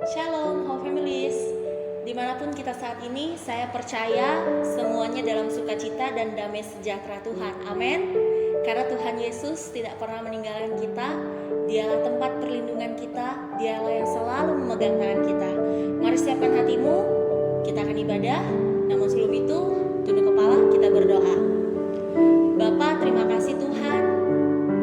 Shalom, Whole Families. Dimanapun kita saat ini, saya percaya semuanya dalam sukacita dan damai sejahtera Tuhan. Amin. Karena Tuhan Yesus tidak pernah meninggalkan kita. Dialah tempat perlindungan kita. Dialah yang selalu memegang tangan kita. Mari siapkan hatimu. Kita akan ibadah. Namun sebelum itu, tunduk kepala, kita berdoa. Bapa, terima kasih Tuhan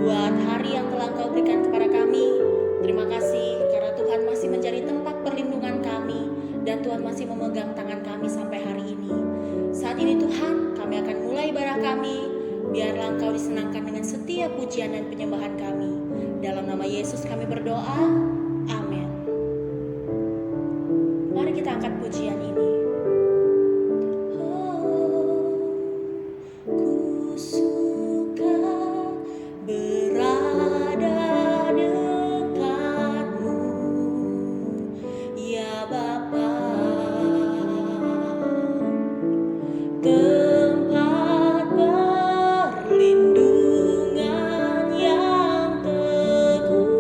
buat hari yang telah Engkau berikan kepada kami. Terima kasih karena Tuhan masih menjadi tempat perlindungan kami dan Tuhan masih memegang tangan kami sampai hari ini. Saat ini Tuhan, kami akan mulai ibadah kami. Biarlah Engkau disenangkan dengan setiap pujian dan penyembahan kami. Dalam nama Yesus kami berdoa. Amin. Mari kita angkat pujian ini. Ku suka berada dekatmu, ya Bapa, tempat perlindungan yang teguh.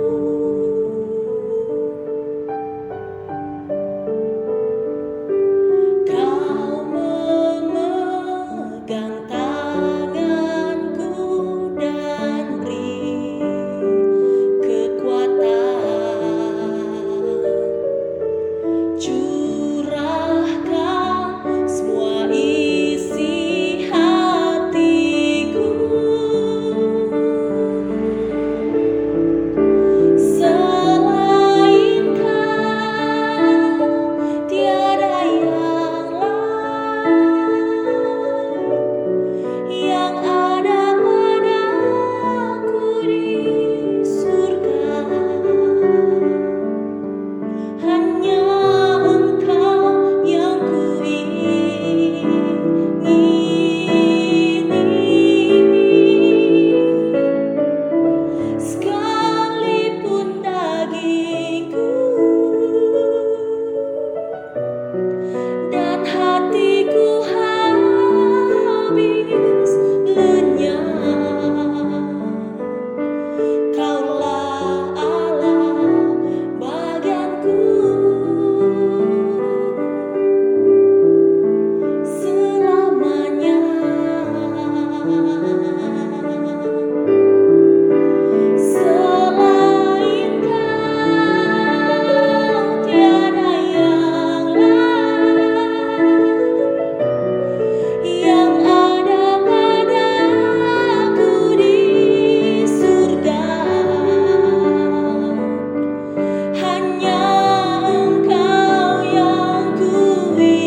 Kau memegang tanganku dan beri kekuatan. Curahkan semua isi hatiku. Selain Kau, tiada yang lain yang ada padaku di surga. Hanya Engkau yang kuingini, sekalipun dagingku dan hatiku habis lenyap. Kaulah Allah bagianku selamanya. Selain Kau, tiada yang lain yang ada padaku di surga. Hanya Engkau yang kuingini,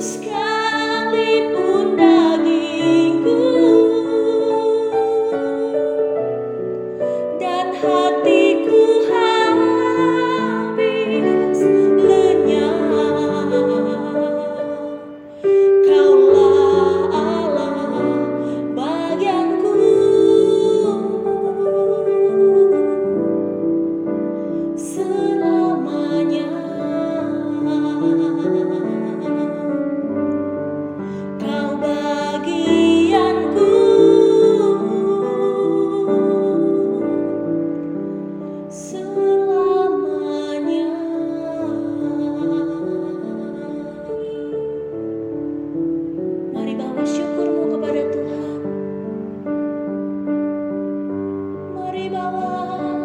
sekalipun dagingku dan hatiku habis lenyap. Kaulah Allah bagianku selamanya. Kau bagianku selamanya. Mari bawa syukurmu kepada Tuhan. Mari bawa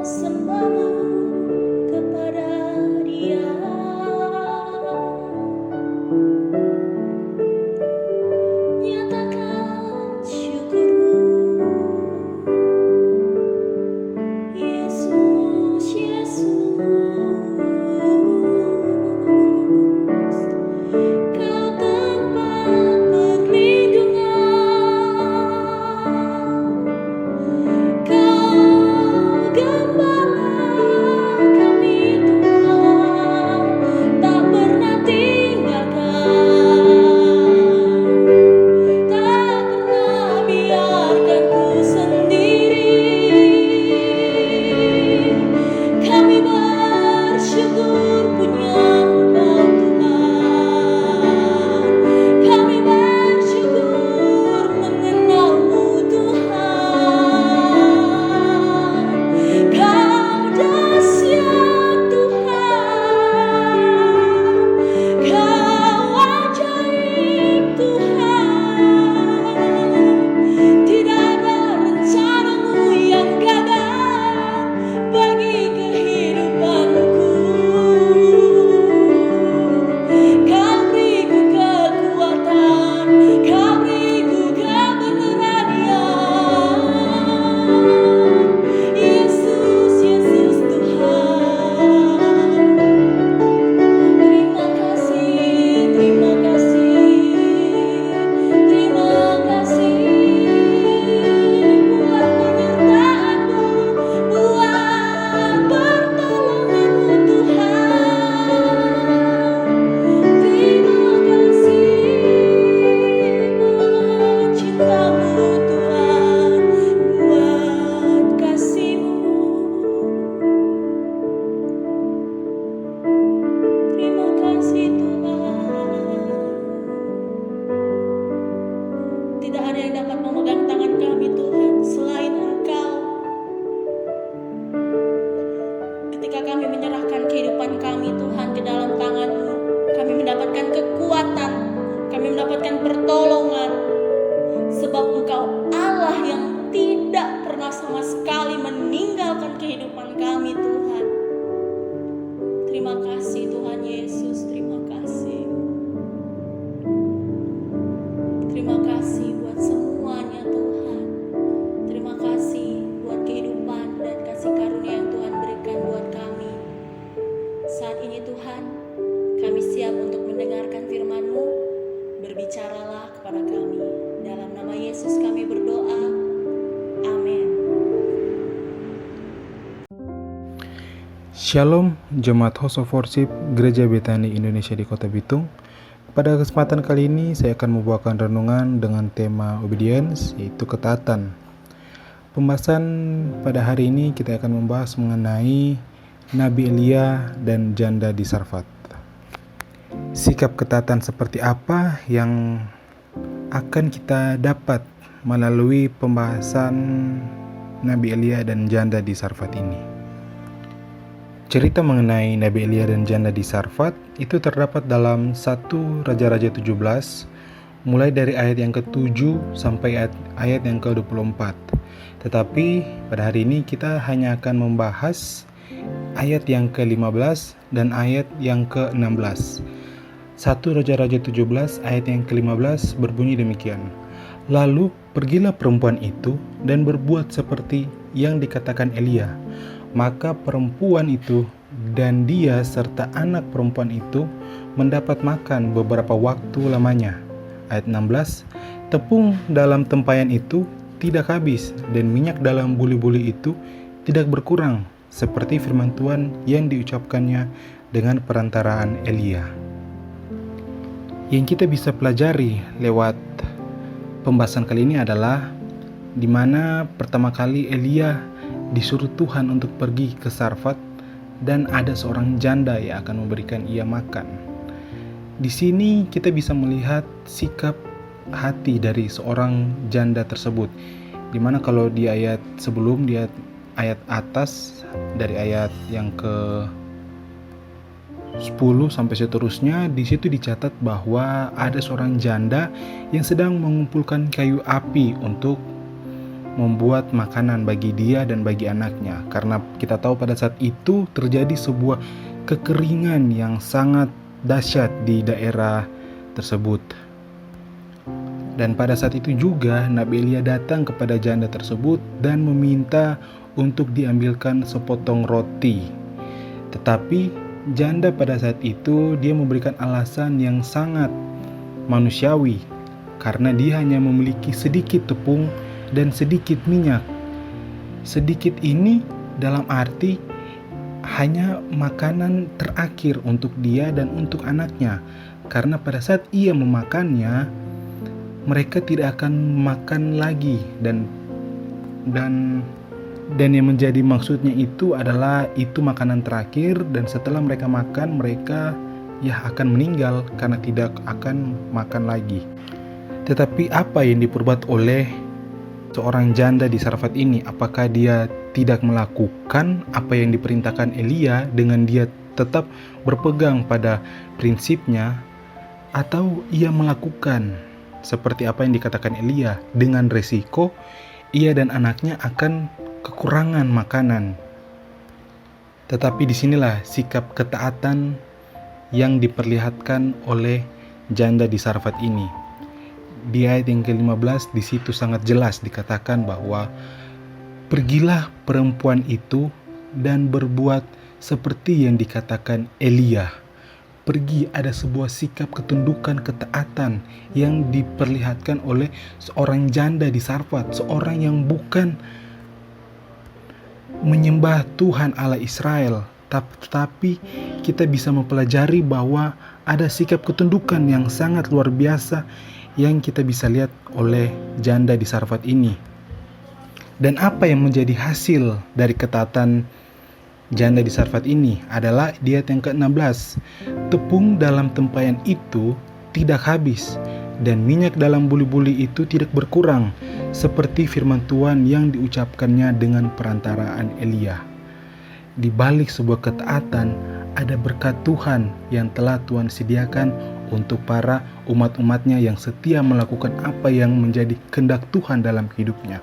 sembahmu kepada Dia. Nyatakan syukurmu, Yesus, Yesus. Kau tempat perlindungan, Kau gembala kami Tuhan, tak pernah tinggalkan, tak pernah biarkan ku sendiri. Kami bersyukur punya Engkau Tuhan. Kami bersyukur mengenalmu Tuhan. dapat memegang tangan kami Tuhan selain Engkau. Ketika kami menyerahkan kehidupan kami Tuhan ke dalam tangan-Mu, kami mendapatkan kekuatan, kami mendapatkan pertolongan. Sebab Engkau Allah yang tidak pernah sama sekali meninggalkan kehidupan kami Tuhan. Terima kasih Tuhan Yesus, terima kasih. Terima kasih buat semuanya Tuhan. Terima kasih buat kehidupan dan kasih karunia yang Tuhan berikan buat kami. Saat ini Tuhan, kami siap untuk mendengarkan firman-Mu. Berbicaralah kepada kami. Dalam nama Yesus kami berdoa. Amin. Shalom Jemaat House of Worship Gereja Betani Indonesia di Kota Bitung. Pada kesempatan kali ini saya akan membawakan renungan dengan tema obedience, yaitu ketaatan. Pembahasan pada hari ini kita akan membahas mengenai Nabi Elia dan janda di Sarfat. Sikap ketaatan seperti apa yang akan kita dapat melalui pembahasan Nabi Elia dan janda di Sarfat ini. Cerita mengenai Nabi Elia dan janda di Sarfat itu terdapat dalam 1 Raja-Raja 17 mulai dari ayat yang ke-7 sampai ayat yang ke-24. Tetapi pada hari ini kita hanya akan membahas ayat yang ke-15 dan ayat yang ke-16. 1 Raja-Raja 17 ayat yang ke-15 berbunyi demikian. Lalu pergilah perempuan itu dan berbuat seperti yang dikatakan Elia. Maka perempuan itu dan dia serta anak perempuan itu mendapat makan beberapa waktu lamanya. Ayat 16, tepung dalam tempayan itu tidak habis dan minyak dalam buli-buli itu tidak berkurang, seperti firman Tuhan yang diucapkannya dengan perantaraan Elia. Yang kita bisa pelajari lewat pembahasan kali ini adalah di mana pertama kali Elia disuruh Tuhan untuk pergi ke Sarfat dan ada seorang janda yang akan memberikan ia makan. Di sini kita bisa melihat sikap hati dari seorang janda tersebut. Di mana kalau di ayat sebelum, di ayat atas dari ayat yang ke 10 sampai seterusnya, di situ dicatat bahwa ada seorang janda yang sedang mengumpulkan kayu api untuk membuat makanan bagi dia dan bagi anaknya. Karena kita tahu pada saat itu terjadi sebuah kekeringan yang sangat dahsyat di daerah tersebut. Dan pada saat itu juga Nabi Elia datang kepada janda tersebut dan meminta untuk diambilkan sepotong roti. Tetapi janda pada saat itu dia memberikan alasan yang sangat manusiawi karena dia hanya memiliki sedikit tepung dan sedikit minyak. Sedikit ini dalam arti hanya makanan terakhir untuk dia dan untuk anaknya, karena pada saat ia memakannya mereka tidak akan makan lagi dan yang menjadi maksudnya itu adalah itu makanan terakhir, dan setelah mereka makan mereka akan meninggal karena tidak akan makan lagi. Tetapi apa yang diperbuat oleh seorang janda di Sarfat ini? Apakah dia tidak melakukan apa yang diperintahkan Elia dengan dia tetap berpegang pada prinsipnya, atau ia melakukan seperti apa yang dikatakan Elia dengan resiko ia dan anaknya akan kekurangan makanan? Tetapi disinilah sikap ketaatan yang diperlihatkan oleh janda di Sarfat ini. Di ayat yang ke-15 di situ sangat jelas dikatakan bahwa pergilah perempuan itu dan berbuat seperti yang dikatakan Elia. Pergi, ada sebuah sikap ketundukan ketaatan yang diperlihatkan oleh seorang janda di Sarfat, seorang yang bukan menyembah Tuhan Allah Israel, tetapi kita bisa mempelajari bahwa ada sikap ketundukan yang sangat luar biasa yang kita bisa lihat oleh janda di Sarfat ini. Dan apa yang menjadi hasil dari ketaatan janda di Sarfat ini adalah di ayat yang ke-16, tepung dalam tempayan itu tidak habis dan minyak dalam buli-buli itu tidak berkurang, seperti firman Tuhan yang diucapkannya dengan perantaraan Elia. Di balik sebuah ketaatan, ada berkat Tuhan yang telah Tuhan sediakan untuk para umat-umatnya yang setia melakukan apa yang menjadi kehendak Tuhan dalam hidupnya.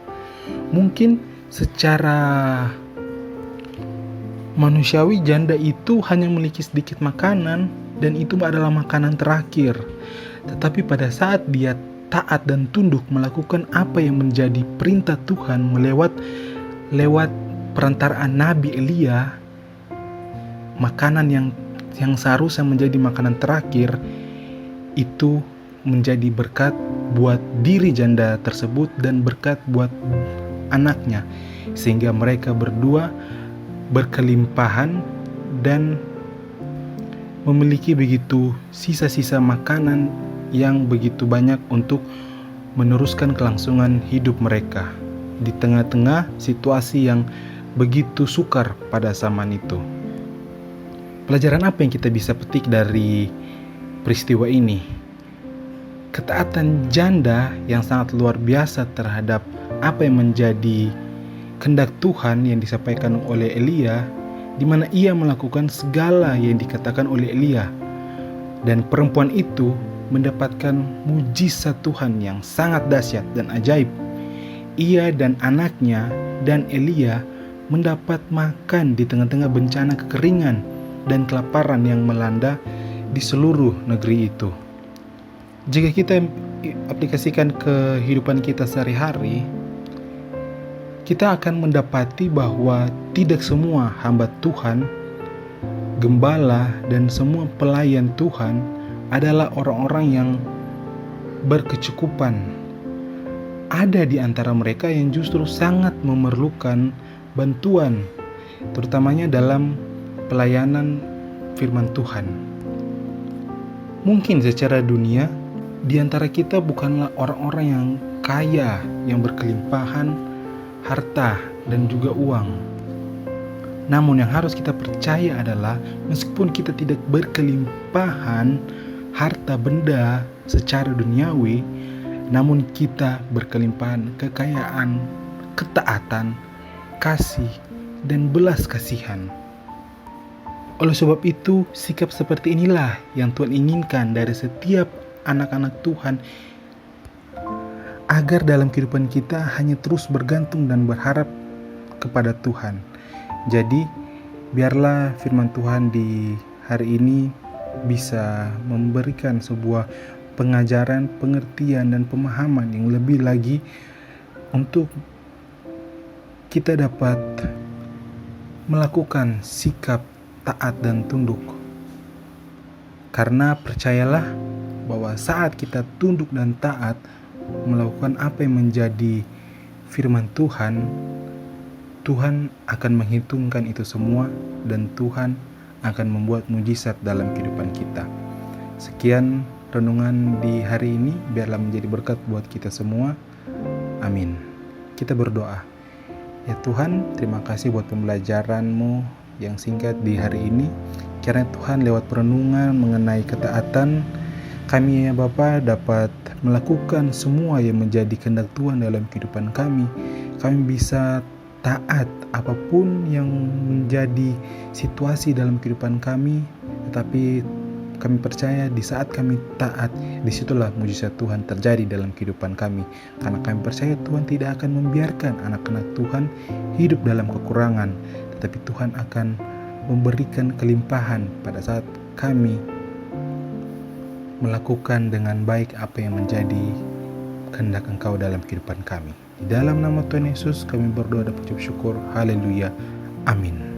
Mungkin secara manusiawi janda itu hanya memiliki sedikit makanan dan itu adalah makanan terakhir. Tetapi pada saat dia taat dan tunduk melakukan apa yang menjadi perintah Tuhan lewat perantaraan Nabi Elia, makanan yang seharusnya menjadi makanan terakhir itu menjadi berkat buat diri janda tersebut dan berkat buat anaknya, sehingga mereka berdua berkelimpahan dan memiliki begitu sisa-sisa makanan yang begitu banyak untuk meneruskan kelangsungan hidup mereka di tengah-tengah situasi yang begitu sukar pada zaman itu. Pelajaran apa yang kita bisa petik dari peristiwa ini? Ketaatan janda yang sangat luar biasa terhadap apa yang menjadi kehendak Tuhan yang disampaikan oleh Elia, di mana ia melakukan segala yang dikatakan oleh Elia, dan perempuan itu mendapatkan mujizat Tuhan yang sangat dahsyat dan ajaib. Ia dan anaknya dan Elia mendapat makan di tengah-tengah bencana kekeringan dan kelaparan yang melanda di seluruh negeri itu. Jika kita aplikasikan kehidupan kita sehari-hari, kita akan mendapati bahwa tidak semua hamba Tuhan, gembala, dan semua pelayan Tuhan adalah orang-orang yang berkecukupan. Ada di antara mereka yang justru sangat memerlukan bantuan, terutamanya dalam pelayanan firman Tuhan. Mungkin secara dunia, di antara kita bukanlah orang-orang yang kaya, yang berkelimpahan harta dan juga uang. Namun yang harus kita percaya adalah meskipun kita tidak berkelimpahan harta benda secara duniawi, namun kita berkelimpahan kekayaan, ketaatan, kasih, dan belas kasihan. Oleh sebab itu, sikap seperti inilah yang Tuhan inginkan dari setiap anak-anak Tuhan, agar dalam kehidupan kita hanya terus bergantung dan berharap kepada Tuhan. Jadi, biarlah firman Tuhan di hari ini bisa memberikan sebuah pengajaran, pengertian, dan pemahaman yang lebih lagi untuk kita dapat melakukan sikap taat dan tunduk. Karena percayalah bahwa saat kita tunduk dan taat melakukan apa yang menjadi firman Tuhan, Tuhan akan menghitungkan itu semua dan Tuhan akan membuat mujizat dalam kehidupan kita. Sekian renungan di hari ini, biarlah menjadi berkat buat kita semua. Amin. Kita berdoa. Ya Tuhan, terima kasih buat pembelajaran-Mu yang singkat di hari ini. Kiranya Tuhan lewat perenungan mengenai ketaatan, kami ya Bapa dapat melakukan semua yang menjadi kehendak Tuhan dalam kehidupan kami. Kami bisa taat apapun yang menjadi situasi dalam kehidupan kami, tetapi kami percaya di saat kami taat, disitulah mujizat Tuhan terjadi dalam kehidupan kami. Karena kami percaya Tuhan tidak akan membiarkan anak-anak Tuhan hidup dalam kekurangan, tetapi Tuhan akan memberikan kelimpahan pada saat kami melakukan dengan baik apa yang menjadi kehendak Engkau dalam kehidupan kami. Di dalam nama Tuhan Yesus kami berdoa dan mengucap syukur. Haleluya. Amin.